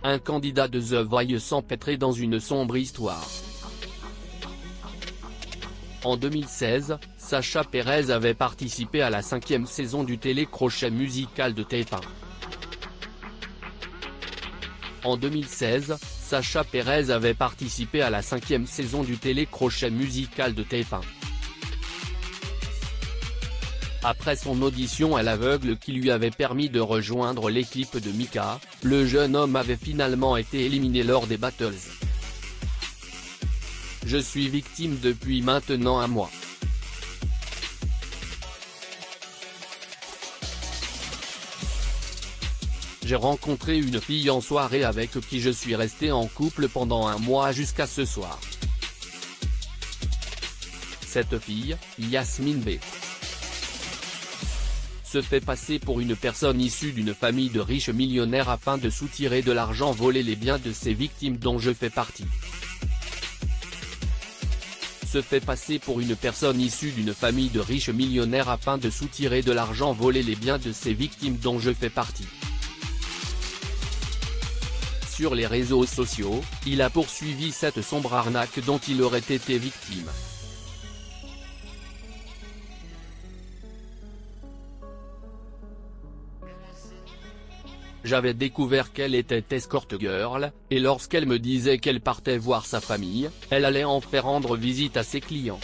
un candidat de The Voice s'empêtrait dans une sombre histoire. En 2016, Sacha Perez avait participé à la 5e saison du télécrochet musical de TF1. En 2016, Sacha Perez avait participé à la 5e saison du télécrochet musical de TF1. Après son audition à l'aveugle qui lui avait permis de rejoindre l'équipe de Mika, le jeune homme avait finalement été éliminé lors des battles. Je suis victime depuis maintenant un mois. J'ai rencontré une fille en soirée avec qui je suis resté en couple pendant un mois jusqu'à ce soir. Cette fille, Yasmine B, se fait passer pour une personne issue d'une famille de riches millionnaires afin de soutirer de l'argent voler les biens de ses victimes dont je fais partie. Se fait passer pour une personne issue d'une famille de riches millionnaires afin de soutirer de l'argent voler les biens de ses victimes dont je fais partie. Sur les réseaux sociaux, il a poursuivi cette sombre arnaque dont il aurait été victime. J'avais découvert qu'elle était escort girl, et lorsqu'elle me disait qu'elle partait voir sa famille, elle allait en faire rendre visite à ses clients.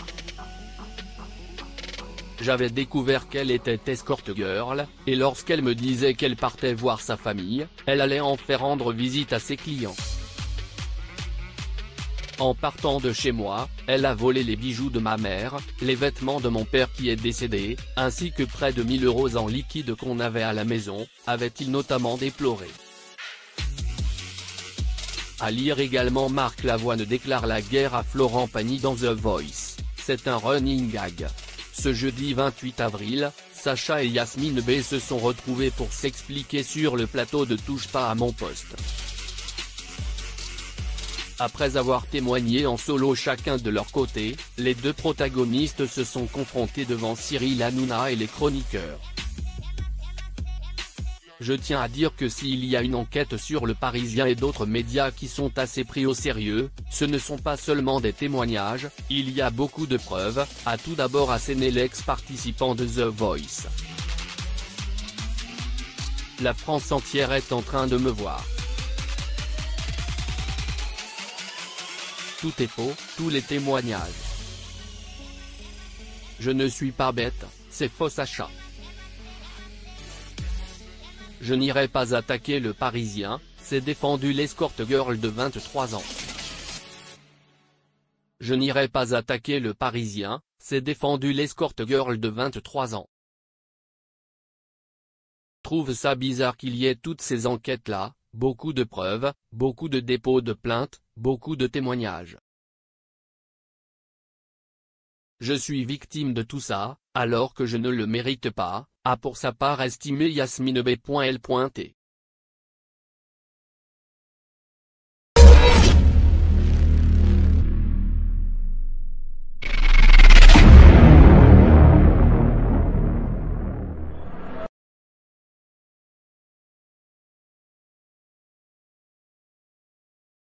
J'avais découvert qu'elle était escort girl, et lorsqu'elle me disait qu'elle partait voir sa famille, elle allait en faire rendre visite à ses clients. En partant de chez moi, elle a volé les bijoux de ma mère, les vêtements de mon père qui est décédé, ainsi que près de 1000 € en liquide qu'on avait à la maison, avait-il notamment déploré. À lire également, Marc Lavoine déclare la guerre à Florent Pagny dans The Voice, c'est un running gag. Ce jeudi 28 avril, Sacha et Yasmine B se sont retrouvés pour s'expliquer sur le plateau de Touche pas à mon poste. Après avoir témoigné en solo chacun de leur côté, les deux protagonistes se sont confrontés devant Cyril Hanouna et les chroniqueurs. Je tiens à dire que s'il y a une enquête sur Le Parisien et d'autres médias qui sont assez pris au sérieux, ce ne sont pas seulement des témoignages, il y a beaucoup de preuves, a tout d'abord asséné l'ex-participant de The Voice. La France entière est en train de me voir. Tout est faux, tous les témoignages. Je ne suis pas bête, c'est faux Sacha. Je n'irai pas attaquer Le Parisien, s'est défendu l'escort girl de 23 ans. Je n'irai pas attaquer Le Parisien, s'est défendu l'escort girl de 23 ans. Trouve ça bizarre qu'il y ait toutes ces enquêtes-là, beaucoup de preuves, beaucoup de dépôts de plaintes, beaucoup de témoignages. Je suis victime de tout ça, alors que je ne le mérite pas, a pour sa part estimé Yasmine B. L.